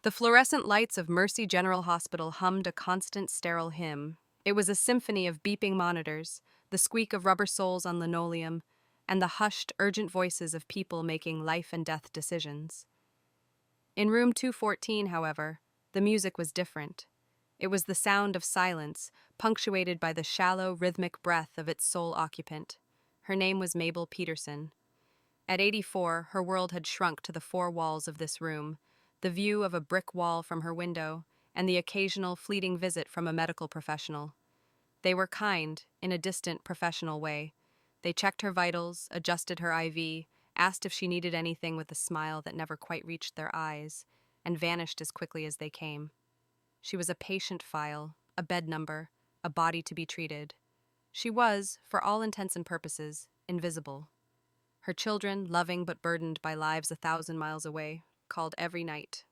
The fluorescent lights of Mercy General Hospital hummed a constant sterile hymn. It was a symphony of beeping monitors, the squeak of rubber soles on linoleum, and the hushed, urgent voices of people making life and death decisions. In room 214, however, the music was different. It was the sound of silence, punctuated by the shallow, rhythmic breath of its sole occupant. Her name was Mabel Peterson. At 84, her world had shrunk to the four walls of this room, the view of a brick wall from her window, and the occasional fleeting visit from a medical professional. They were kind, in a distant, professional way. They checked her vitals, adjusted her IV, asked if she needed anything with a smile that never quite reached their eyes, and vanished as quickly as they came. She was a patient file, a bed number, a body to be treated. She was, for all intents and purposes, invisible. Her children, loving but burdened by lives 1,000 miles away, called every night.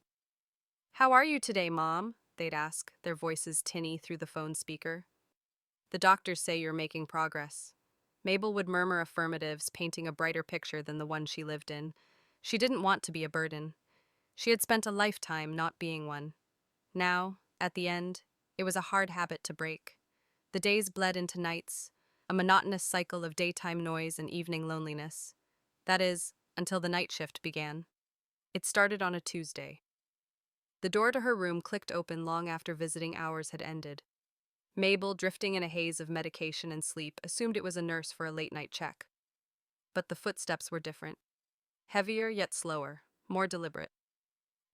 "How are you today, Mom?" they'd ask, their voices tinny through the phone speaker. "The doctors say you're making progress." Mabel would murmur affirmatives, painting a brighter picture than the one she lived in. She didn't want to be a burden. She had spent a lifetime not being one. Now, at the end, it was a hard habit to break. The days bled into nights, a monotonous cycle of daytime noise and evening loneliness. That is, until the night shift began. It started on a Tuesday. The door to her room clicked open long after visiting hours had ended. Mabel, drifting in a haze of medication and sleep, assumed it was a nurse for a late-night check. But the footsteps were different. Heavier yet slower, more deliberate.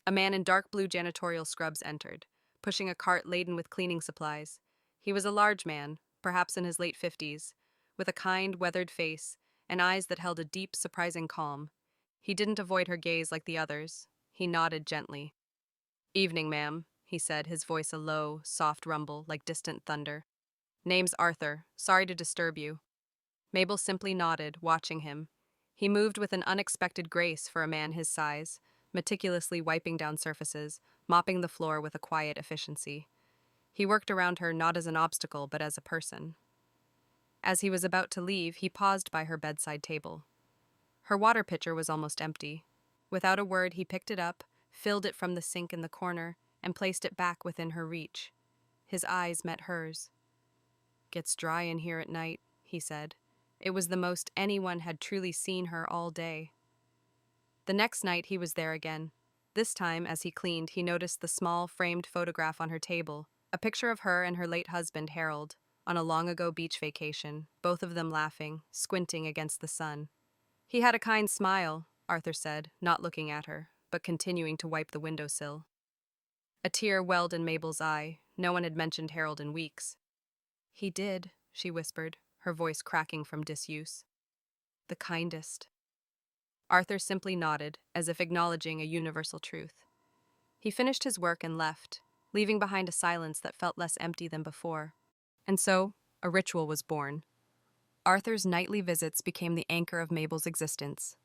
A man in dark blue janitorial scrubs entered, pushing a cart laden with cleaning supplies. He was a large man, perhaps in his late 50s, with a kind, weathered face and eyes that held a deep, surprising calm. He didn't avoid her gaze like the others. He nodded gently. "Evening, ma'am," he said, his voice a low, soft rumble like distant thunder. "Name's Arthur. Sorry to disturb you." Mabel simply nodded, watching him. He moved with an unexpected grace for a man his size, meticulously wiping down surfaces, mopping the floor with a quiet efficiency. He worked around her not as an obstacle, but as a person. As he was about to leave, he paused by her bedside table. Her water pitcher was almost empty. Without a word, he picked it up, filled it from the sink in the corner, and placed it back within her reach. His eyes met hers. "Gets dry in here at night," he said. It was the most anyone had truly seen her all day. The next night he was there again. This time, as he cleaned, he noticed the small, framed photograph on her table, a picture of her and her late husband, Harold, on a long-ago beach vacation, both of them laughing, squinting against the sun. "He had a kind smile," Arthur said, not looking at her, but continuing to wipe the windowsill. A tear welled in Mabel's eye. No one had mentioned Harold in weeks. "He did," she whispered, her voice cracking from disuse. "The kindest." Arthur simply nodded, as if acknowledging a universal truth. He finished his work and left, leaving behind a silence that felt less empty than before. And so, a ritual was born. Arthur's nightly visits became the anchor of Mabel's existence.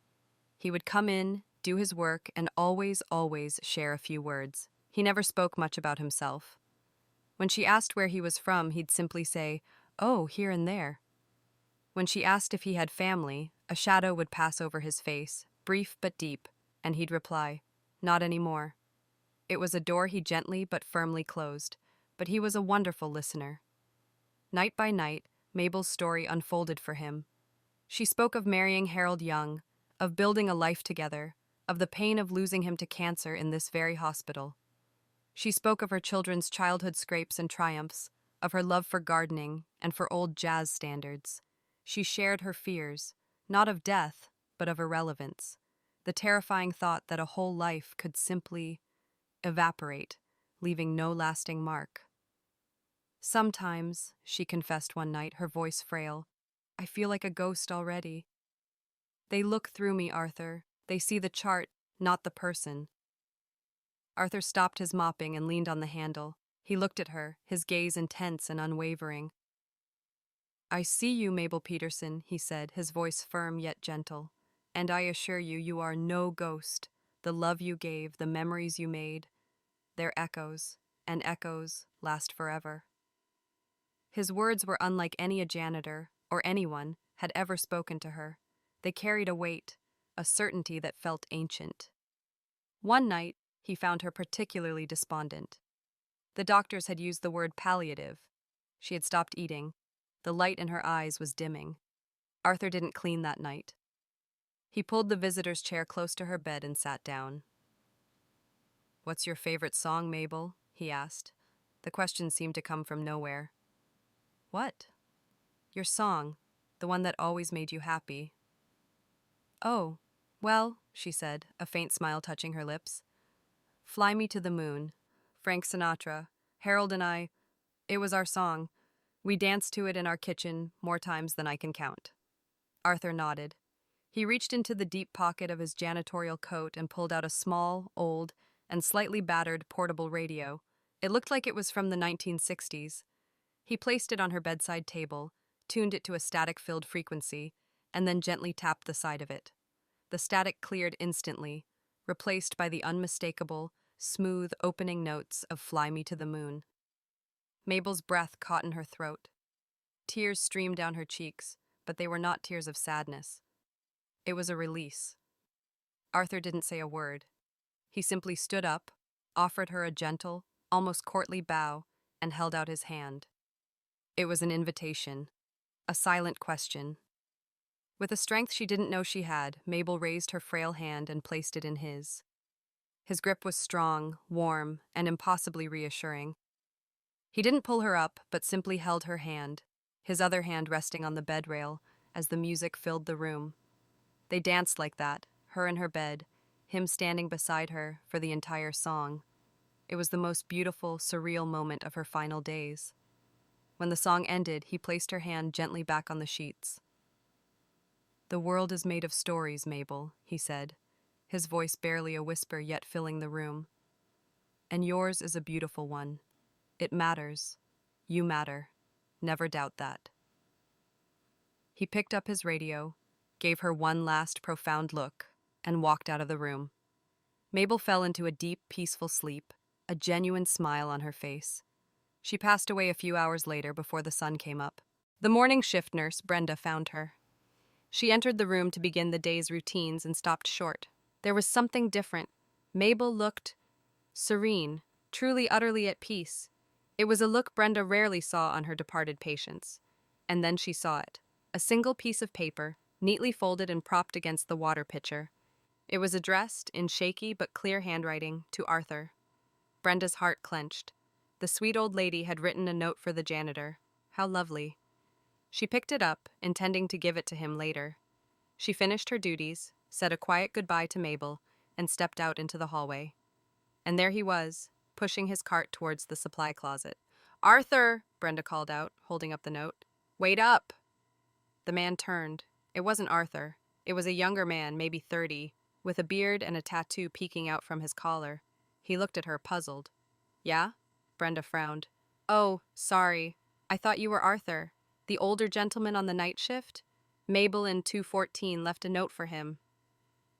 He would come in, do his work, and always, always share a few words. He never spoke much about himself. When she asked where he was from, he'd simply say, "Oh, here and there." When she asked if he had family, a shadow would pass over his face, brief but deep, and he'd reply, "Not anymore." It was a door he gently but firmly closed, but he was a wonderful listener. Night by night, Mabel's story unfolded for him. She spoke of marrying Harold young, of building a life together, of the pain of losing him to cancer in this very hospital. She spoke of her children's childhood scrapes and triumphs, of her love for gardening and for old jazz standards. She shared her fears, not of death, but of irrelevance, the terrifying thought that a whole life could simply evaporate, leaving no lasting mark. "Sometimes," she confessed one night, her voice frail, "I feel like a ghost already. They look through me, Arthur. They see the chart, not the person." Arthur stopped his mopping and leaned on the handle. He looked at her, his gaze intense and unwavering. "I see you, Mabel Peterson," he said, his voice firm yet gentle. "And I assure you, you are no ghost. The love you gave, the memories you made, they're echoes, and echoes last forever." His words were unlike any a janitor, or anyone, had ever spoken to her. They carried a weight, a certainty that felt ancient. One night, He found her particularly despondent. The doctors had used the word palliative. She had stopped eating. The light in her eyes was dimming. Arthur didn't clean that night. He pulled the visitor's chair close to her bed and sat down. "What's your favorite song, Mabel?" he asked. The question seemed to come from nowhere. "What?" "Your song, the one that always made you happy." "Oh, well," she said, a faint smile touching her lips. "Fly Me to the Moon, Frank Sinatra, Harold and I, it was our song. We danced to it in our kitchen more times than I can count." Arthur nodded. He reached into the deep pocket of his janitorial coat and pulled out a small, old, and slightly battered portable radio. It looked like it was from the 1960s. He placed it on her bedside table, tuned it to a static-filled frequency, and then gently tapped the side of it. The static cleared instantly, replaced by the unmistakable, smooth opening notes of Fly Me to the Moon. Mabel's breath caught in her throat. Tears streamed down her cheeks, but they were not tears of sadness. It was a release. Arthur didn't say a word. He simply stood up, offered her a gentle, almost courtly bow, and held out his hand. It was an invitation, a silent question. With a strength she didn't know she had, Mabel raised her frail hand and placed it in his. His grip was strong, warm, and impossibly reassuring. He didn't pull her up, but simply held her hand, his other hand resting on the bed rail, as the music filled the room. They danced like that, her in her bed, him standing beside her for the entire song. It was the most beautiful, surreal moment of her final days. When the song ended, he placed her hand gently back on the sheets. "The world is made of stories, Mabel," he said, his voice barely a whisper yet filling the room. "And yours is a beautiful one. It matters. You matter. Never doubt that." He picked up his radio, gave her one last profound look, and walked out of the room. Mabel fell into a deep, peaceful sleep, a genuine smile on her face. She passed away a few hours later before the sun came up. The morning shift nurse, Brenda, found her. She entered the room to begin the day's routines and stopped short. There was something different. Mabel looked serene, truly utterly at peace. It was a look Brenda rarely saw on her departed patients. And then she saw it. A single piece of paper, neatly folded and propped against the water pitcher. It was addressed, in shaky but clear handwriting, to Arthur. Brenda's heart clenched. The sweet old lady had written a note for the janitor. How lovely. She picked it up, intending to give it to him later. She finished her duties, said a quiet goodbye to Mabel, and stepped out into the hallway. And there he was, pushing his cart towards the supply closet. "Arthur!" Brenda called out, holding up the note. "Wait up!" The man turned. It wasn't Arthur. It was a younger man, maybe 30, with a beard and a tattoo peeking out from his collar. He looked at her, puzzled. "Yeah?" Brenda frowned. "Oh, sorry. I thought you were Arthur. The older gentleman on the night shift? Mabel in 214 left a note for him."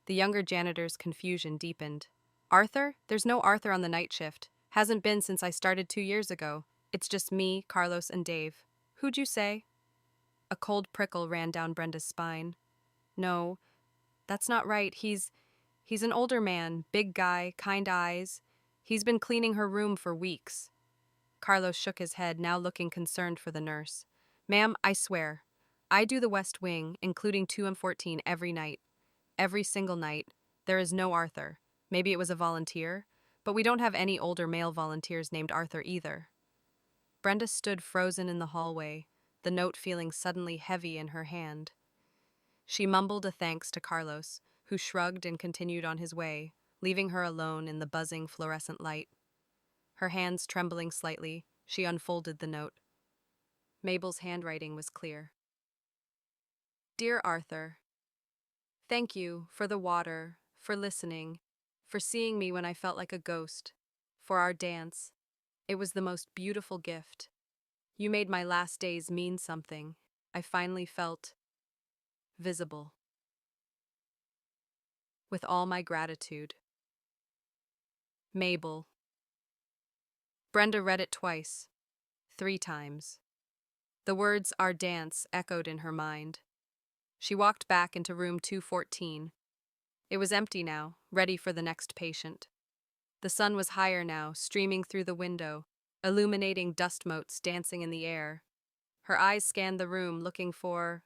The younger janitor's confusion deepened. "Arthur? There's no Arthur on the night shift. Hasn't been since I started 2 years ago. It's just me, Carlos, and Dave. Who'd you say?" A cold prickle ran down Brenda's spine. "No, that's not right. He's an older man, big guy, kind eyes. He's been cleaning her room for weeks." Carlos shook his head, now looking concerned for the nurse. "Ma'am, I swear. I do the West Wing, including 2 and 14, every night. Every single night. There is no Arthur. Maybe it was a volunteer, but we don't have any older male volunteers named Arthur either." Brenda stood frozen in the hallway, the note feeling suddenly heavy in her hand. She mumbled a thanks to Carlos, who shrugged and continued on his way, leaving her alone in the buzzing fluorescent light. Her hands trembling slightly, she unfolded the note. Mabel's handwriting was clear. "Dear Arthur, thank you for the water, for listening, for seeing me when I felt like a ghost, for our dance. It was the most beautiful gift. You made my last days mean something. I finally felt visible. With all my gratitude. Mabel." Brenda read it twice, 3 times. The words "our dance" echoed in her mind. She walked back into room 214. It was empty now, ready for the next patient. The sun was higher now, streaming through the window, illuminating dust motes dancing in the air. Her eyes scanned the room, looking for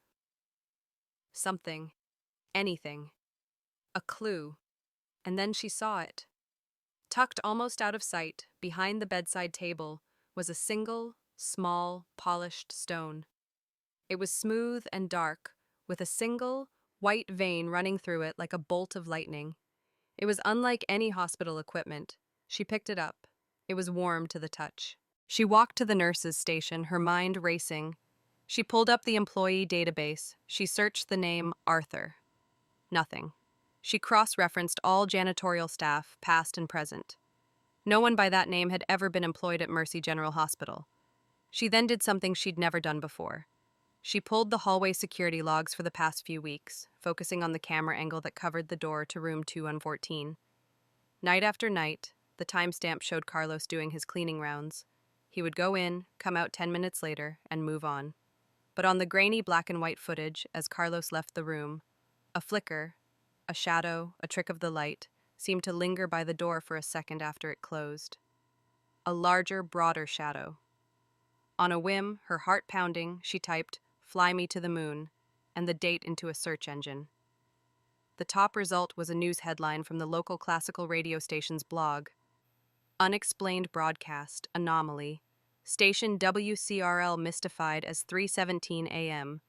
something, anything, a clue, and then she saw it. Tucked almost out of sight, behind the bedside table, was a single, small, polished stone. It was smooth and dark, with a single, white vein running through it like a bolt of lightning. It was unlike any hospital equipment. She picked it up. It was warm to the touch. She walked to the nurse's station, her mind racing. She pulled up the employee database. She searched the name Arthur. Nothing. She cross-referenced all janitorial staff, past and present. No one by that name had ever been employed at Mercy General Hospital. She then did something she'd never done before. She pulled the hallway security logs for the past few weeks, focusing on the camera angle that covered the door to room 214. Night after night, the timestamp showed Carlos doing his cleaning rounds. He would go in, come out 10 minutes later, and move on. But on the grainy black and white footage, as Carlos left the room, a flicker, a shadow, a trick of the light, seemed to linger by the door for a second after it closed. A larger, broader shadow. On a whim, her heart pounding, she typed, "Fly me to the moon," and the date into a search engine. The top result was a news headline from the local classical radio station's blog. Unexplained broadcast, anomaly. Station WCRL mystified as 3:17 a.m.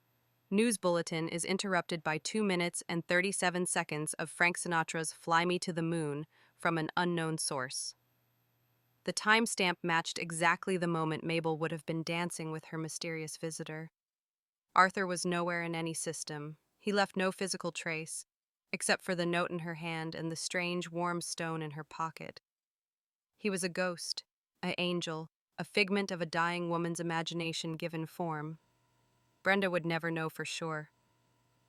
News bulletin is interrupted by 2 minutes and 37 seconds of Frank Sinatra's "Fly Me to the Moon" from an unknown source. The timestamp matched exactly the moment Mabel would have been dancing with her mysterious visitor. Arthur was nowhere in any system. He left no physical trace, except for the note in her hand and the strange, warm stone in her pocket. He was a ghost, an angel, a figment of a dying woman's imagination given form. Brenda would never know for sure.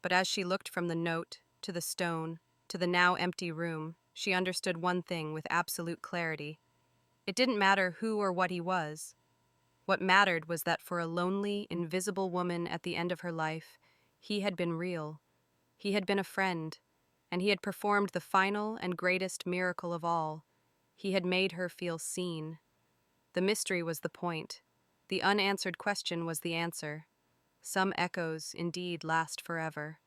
But as she looked from the note, to the stone, to the now empty room, she understood one thing with absolute clarity. It didn't matter who or what he was. What mattered was that for a lonely, invisible woman at the end of her life, he had been real. He had been a friend, and he had performed the final and greatest miracle of all. He had made her feel seen. The mystery was the point. The unanswered question was the answer. Some echoes, indeed, last forever.